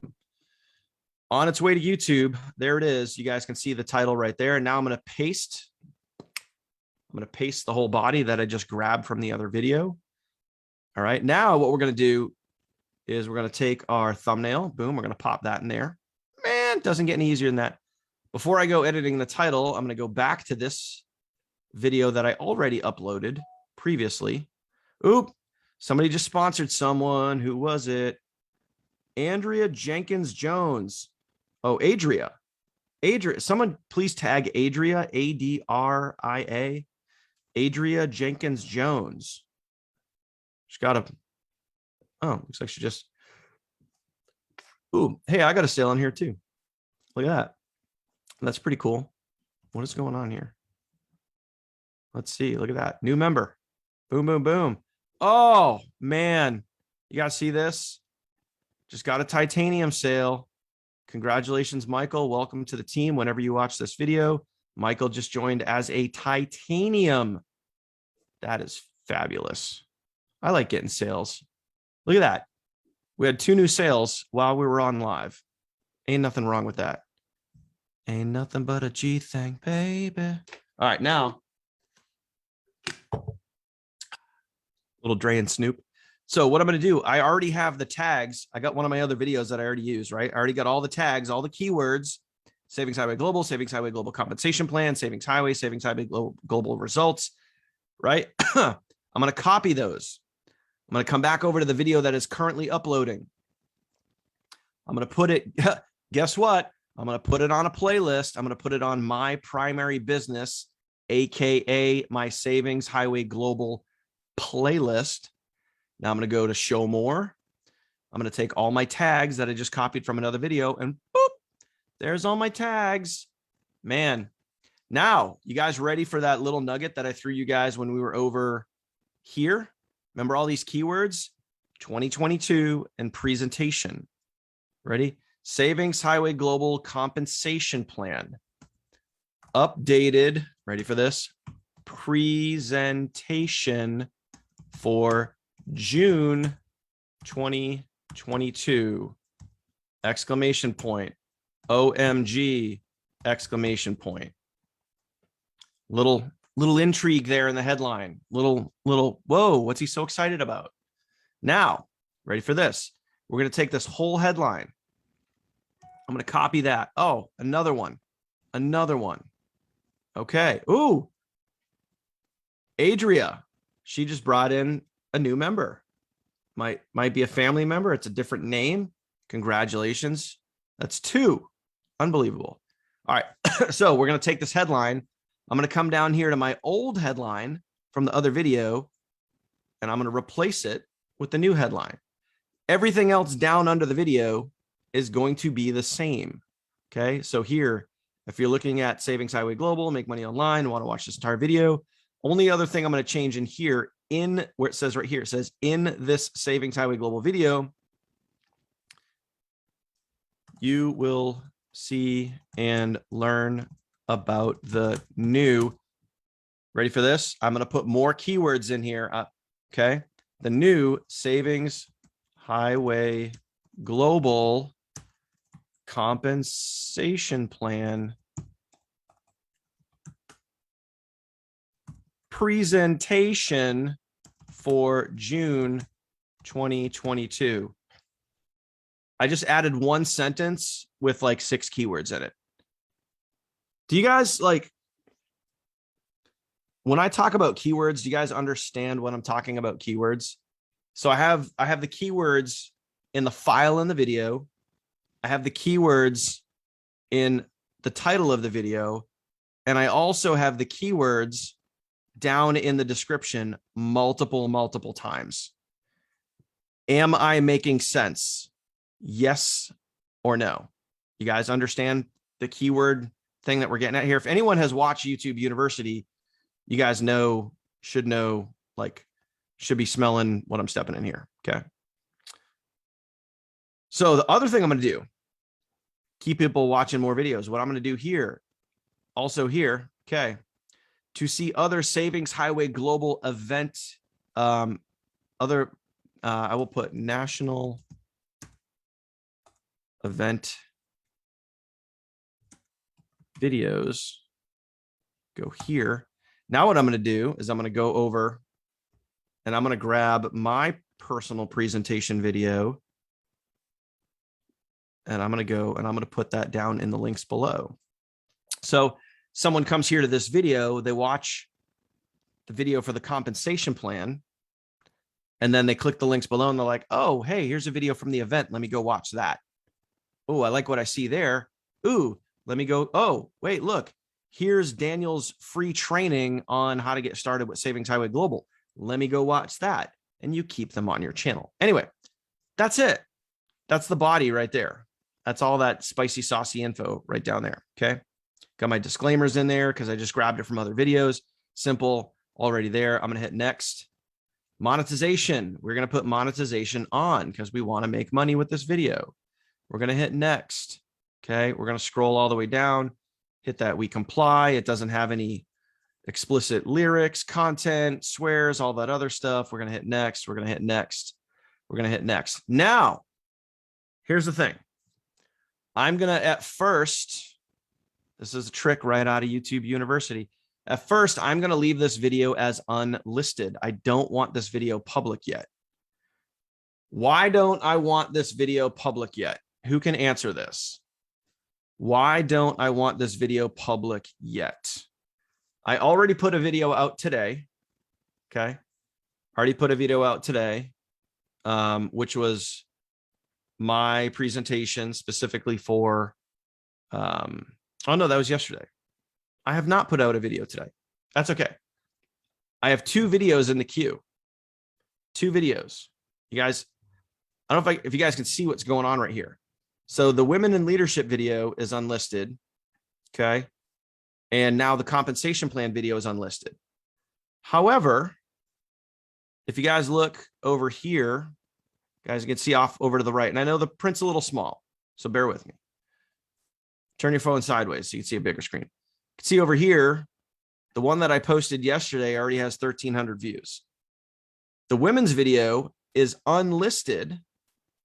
On its way to YouTube. There it is. You guys can see the title right there. And now I'm going to paste. I'm going to paste the whole body that I just grabbed from the other video. All right. Now what we're going to do is we're going to take our thumbnail. Boom. We're going to pop that in there. Man, it doesn't get any easier than that. Before I go editing the title, I'm going to go back to this video that I already uploaded previously. Oop, somebody just sponsored someone. Who was it? Andrea Jenkins Jones. Oh, Adria. Someone please tag Adria, A-D-R-I-A. Adria Jenkins Jones. She's got a, oh, looks like she just, ooh, hey, I got a sale in here too. Look at that. That's pretty cool. What is going on here? Let's see. Look at that. New member. Boom, boom, boom. Oh, man. You guys see this? Just got a titanium sale. Congratulations, Michael. Welcome to the team. Whenever you watch this video, Michael just joined as a titanium. That is fabulous. I like getting sales. Look at that. We had 2 new sales while we were on live. Ain't nothing wrong with that. Ain't nothing but a G thing, baby. All right, now. Little Dre and Snoop. So what I'm going to do, I already have the tags. I got one of my other videos that I already used, right? I already got all the tags, all the keywords, Savings Highway Global Compensation Plan, Savings Highway Global Results, right? I'm going to copy those. I'm going to come back over to the video that is currently uploading. I'm going to put it, guess what? I'm going to put it on a playlist. I'm going to put it on my primary business, AKA my Savings Highway Global playlist. Now I'm going to go to show more. I'm going to take all my tags that I just copied from another video and boop, there's all my tags. Man, now you guys ready for that little nugget that I threw you guys when we were over here? Remember all these keywords? 2022 and presentation. Ready? Savings Highway Global Compensation Plan. Updated, ready for this? Presentation for June 2022, exclamation point, OMG, exclamation point. Little Little intrigue there in the headline. Little, whoa, what's he so excited about? Now, ready for this? We're going to take this whole headline. I'm going to copy that. Oh, another one. Another one. Okay. Ooh. Adria. She just brought in a new member. Might be a family member. It's a different name. Congratulations. That's 2. Unbelievable. All right. So we're going to take this headline. I'm going to come down here to my old headline from the other video, and I'm going to replace it with the new headline. Everything else down under the video is going to be the same. Okay. So here, if you're looking at Savings Highway Global, make money online, want to watch this entire video, only other thing I'm going to change in here, in where it says right here, it says in this Savings Highway Global video, you will see and learn about the new, ready for this? I'm going to put more keywords in here. Okay. The new Savings Highway Global compensation plan presentation for June 2022. I just added one sentence with like 6 keywords in it. Do you guys like, when I talk about keywords, do you guys understand when I'm talking about keywords? So I have the keywords in the file in the video. I have the keywords in the title of the video. And I also have the keywords down in the description multiple times. Am I making sense? Yes or no? You guys understand the keyword thing that we're getting at here? If anyone has watched YouTube University, you guys should know, like, should be smelling what I'm stepping in here. Okay. So the other thing I'm going to do, keep people watching more videos. What I'm going to do here, also here, okay, to see other Savings Highway Global event, I will put national event videos. Go here. Now what I'm going to do is I'm going to go over and I'm going to grab my personal presentation video. And I'm going to go and I'm going to put that down in the links below. So someone comes here to this video, they watch the video for the compensation plan, and then they click the links below and they're like, oh, hey, here's a video from the event. Let me go watch that. Oh, I like what I see there. Ooh, let me go. Oh, wait, look, here's Daniel's free training on how to get started with Savings Highway Global. Let me go watch that. And you keep them on your channel. Anyway, that's it. That's the body right there. That's all that spicy, saucy info right down there. Okay. Got my disclaimers in there because I just grabbed it from other videos. Simple, already there. I'm going to hit next. Monetization. We're going to put monetization on because we want to make money with this video. We're going to hit next. Okay. We're going to scroll all the way down, hit that we comply. It doesn't have any explicit lyrics, content, swears, all that other stuff. We're going to hit next. We're going to hit next. We're going to hit next. Now, here's the thing. I'm going to, at first, this is a trick right out of YouTube University. At first, I'm going to leave this video as unlisted. I don't want this video public yet. Why don't I want this video public yet? Who can answer this? Why don't I want this video public yet? I already put a video out today. Okay. Already put a video out today, which was my presentation specifically for, oh no, that was yesterday. I have not put out a video today. That's okay. I have 2 videos in the queue. 2 videos. You guys, I don't know if you guys can see what's going on right here. So the women in leadership video is unlisted. Okay. And now the compensation plan video is unlisted. However, if you guys look over here, guys, you can see off over to the right. And I know the print's a little small, so bear with me. Turn your phone sideways so you can see a bigger screen. You can see over here, the one that I posted yesterday already has 1,300 views. The women's video is unlisted.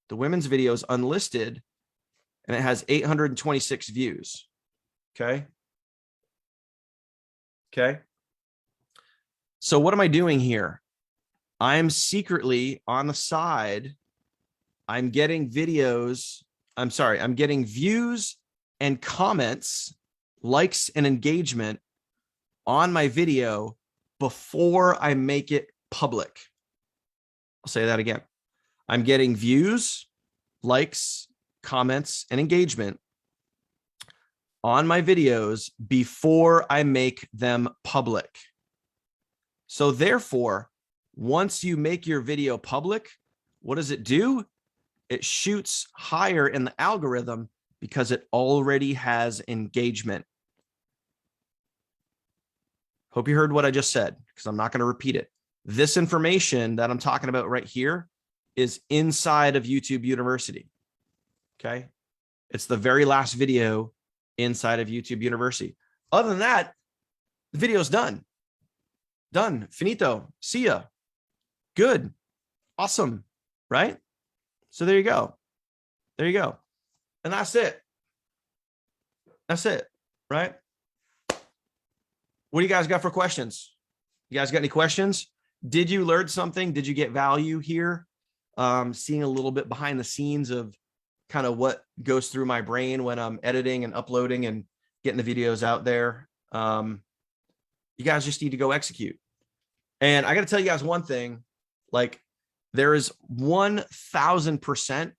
The women's video is unlisted, and it has 826 views. Okay. Okay. So what am I doing here? I'm secretly on the side. I'm getting videos. I'm sorry. I'm getting views and comments, likes and engagement on my video before I make it public. I'll say that again. I'm getting views, likes, comments, and engagement on my videos before I make them public. So therefore, once you make your video public, what does it do? It shoots higher in the algorithm because it already has engagement. Hope you heard what I just said, because I'm not going to repeat it. This information that I'm talking about right here is inside of YouTube University. Okay. It's the very last video inside of YouTube University. Other than that, the video's done. Done. Finito. See ya. Good. Awesome. Right? So there you go. There you go. And that's it. That's it. Right? What do you guys got for questions? You guys got any questions? Did you learn something? Did you get value here? Seeing a little bit behind the scenes of kind of what goes through my brain when I'm editing and uploading and getting the videos out there. You guys just need to go execute. And I got to tell you guys one thing, like there is 1000%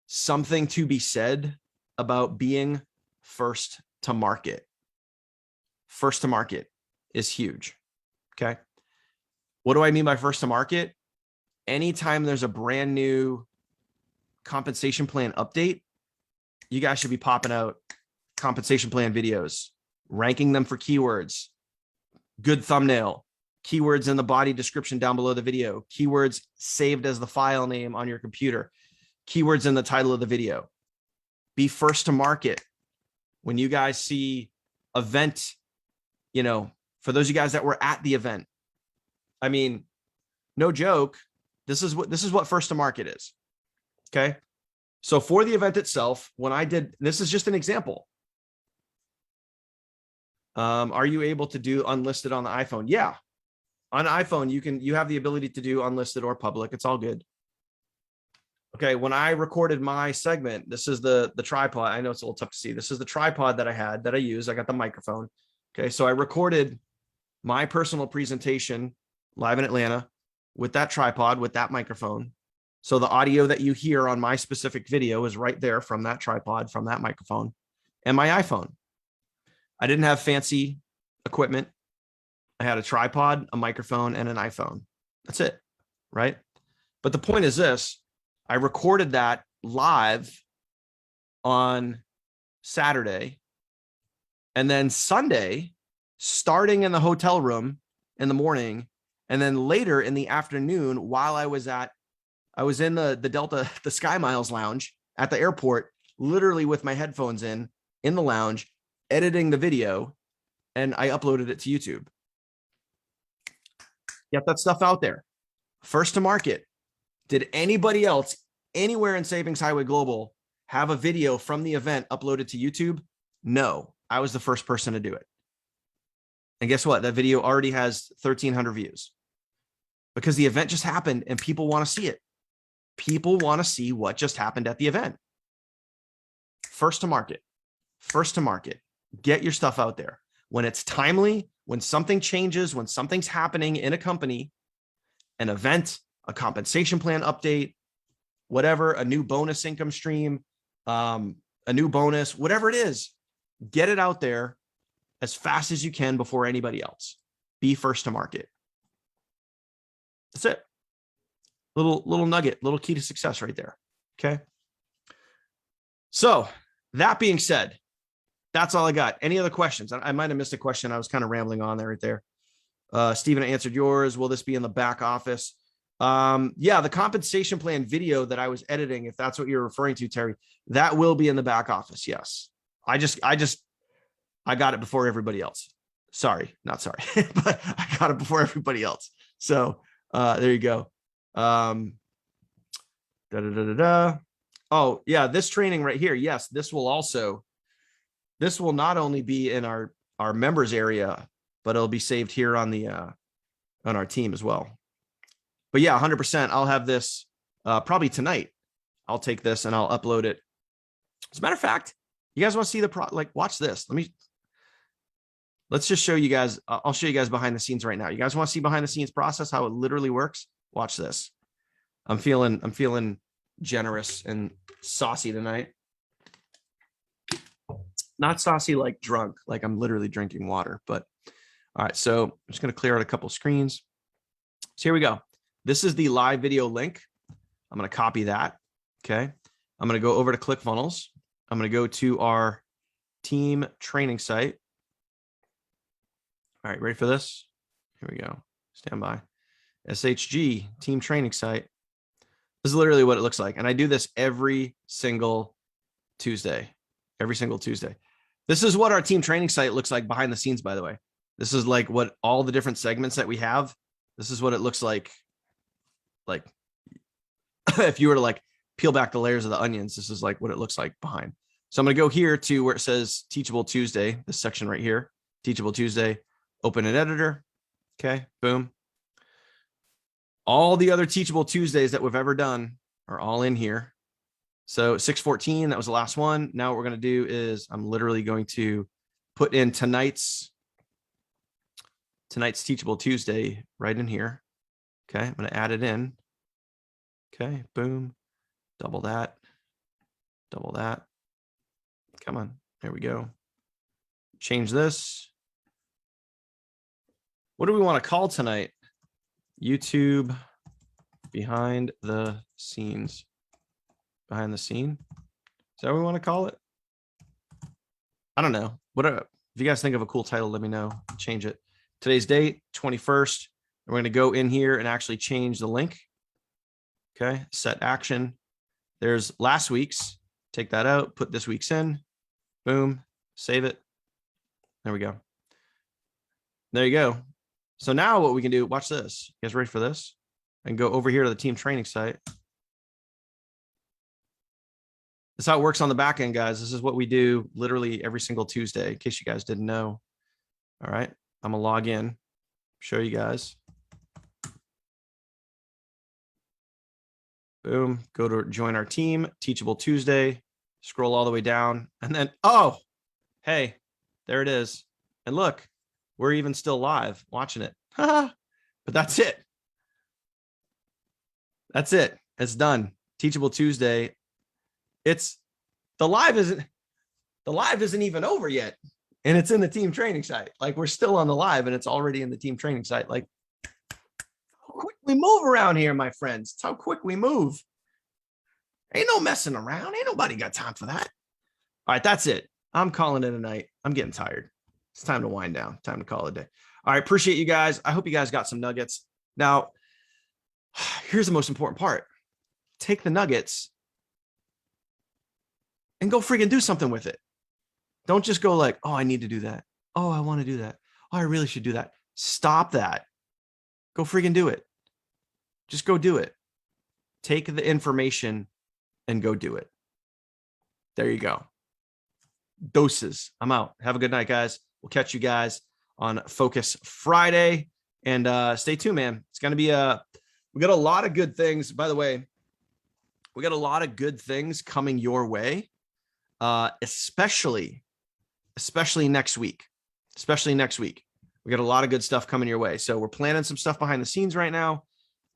something to be said about being first to market. First to market is huge. Okay. What do I mean by first to market? Anytime there's a brand new compensation plan update, you guys should be popping out compensation plan videos, ranking them for keywords, good thumbnail, keywords in the body description down below the video, keywords saved as the file name on your computer, keywords in the title of the video. Be first to market. When you guys see event, you know, for those of you guys that were at the event, I mean, no joke, this is what first to market is. Okay. So for the event itself, when I did, this is just an example. Are you able to do unlisted on the iPhone? Yeah. On iPhone, you have the ability to do unlisted or public. It's all good. Okay. When I recorded my segment, this is the tripod. I know it's a little tough to see. This is the tripod that I had that I use. I got the microphone. Okay. So I recorded my personal presentation live in Atlanta with that tripod, with that microphone. So the audio that you hear on my specific video is right there from that tripod, from that microphone, and my iPhone. I didn't have fancy equipment. I had a tripod, a microphone, and an iPhone. That's it, right? But the point is this, I recorded that live on Saturday, and then Sunday, starting in the hotel room in the morning, and then later in the afternoon, while I was in the Delta, the Sky Miles lounge at the airport, literally with my headphones in the lounge, editing the video, and I uploaded it to YouTube. Get that stuff out there. First to market. Did anybody else anywhere in Savings Highway Global have a video from the event uploaded to YouTube? No, I was the first person to do it. And guess what? That video already has 1,300 views because the event just happened and people want to see it. People want to see what just happened at the event. First to market. First to market. Get your stuff out there. When it's timely, when something changes, when something's happening in a company, an event, a compensation plan update, whatever, a new bonus income stream, a new bonus, whatever it is, get it out there as fast as you can before anybody else. Be first to market. That's it. Little nugget, little key to success right there. Okay. So that being said, that's all I got. Any other questions? I might have missed a question. I was kind of rambling on there right there. Stephen answered yours. Will this be in the back office? Yeah, the compensation plan video that I was editing, if that's what you're referring to, Terry, that will be in the back office. Yes. I got it before everybody else. Sorry, not sorry, but I got it before everybody else. So there you go. Oh yeah, this training right here. Yes, this will not only be in our members area, but it'll be saved here on the on our team as well. But yeah, 100%. I'll have this probably tonight. I'll take this and I'll upload it. As a matter of fact, you guys want to see the watch this. Let's just show you guys. I'll show you guys behind the scenes right now. You guys want to see behind the scenes process, how it literally works? Watch this. I'm feeling generous and saucy tonight. Not saucy like drunk, like I'm literally drinking water, but all right. So I'm just going to clear out a couple screens. So here we go. This is the live video link. I'm going to copy that. Okay. I'm going to go over to ClickFunnels. I'm going to go to our team training site. All right. Ready for this? Here we go. Stand by. SHG team training site. This is literally what it looks like. And I do this every single Tuesday. Every single Tuesday. This is what our team training site looks like behind the scenes, by the way. This is like what all the different segments that we have. This is what it looks like. Like if you were to like peel back the layers of the onions, this is like what it looks like behind. So I'm going to go here to where it says Teachable Tuesday, this section right here, Teachable Tuesday, open an editor. Okay, boom. All the other Teachable Tuesdays that we've ever done are all in here. So 614, that was the last one. Now what we're going to do is I'm literally going to put in tonight's Teachable Tuesday right in here. Okay, I'm going to add it in. Okay, boom. Double that. Double that. Come on. There we go. Change this. What do we want to call tonight? YouTube behind the scenes. Behind the scene. Is that what we want to call it? I don't know. Whatever. If you guys think of a cool title, let me know. Change it. Today's date, 21st. We're going to go in here and actually change the link. Okay. Set action. There's last week's. Take that out. Put this week's in. Boom. Save it. There we go. There you go. So now what we can do, watch this. You guys ready for this? And go over here to the team training site. That's how it works on the back end, guys. This is what we do literally every single Tuesday, in case you guys didn't know. All right. I'm going to log in, show you guys. Boom. Go to join our team, Teachable Tuesday, scroll all the way down. And then, oh, hey, there it is. And look, we're even still live watching it. But that's it. That's it. It's done. Teachable Tuesday. The live isn't even over yet. And it's in the team training site. Like we're still on the live and it's already in the team training site. Like how quick we move around here, my friends. It's how quick we move. Ain't no messing around. Ain't nobody got time for that. All right, that's it. I'm calling it a night. I'm getting tired. It's time to wind down. Time to call it a day. All right, appreciate you guys. I hope you guys got some nuggets. Now, here's the most important part. Take the nuggets and go freaking do something with it. Don't just go like, oh, I need to do that. Oh, I want to do that. Oh, I really should do that. Stop that. Go freaking do it. Just go do it. Take the information and go do it. There you go. Doses. I'm out. Have a good night, guys. We'll catch you guys on Focus Friday. And stay tuned, man. It's going to be we got a lot of good things. By the way, we got a lot of good things coming your way. Especially next week. Especially next week. We got a lot of good stuff coming your way. So we're planning some stuff behind the scenes right now.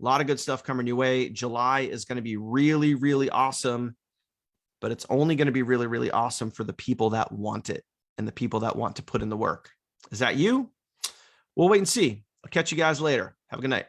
A lot of good stuff coming your way. July is going to be really, really awesome, but it's only going to be really, really awesome for the people that want it and the people that want to put in the work. Is that you? We'll wait and see. I'll catch you guys later. Have a good night.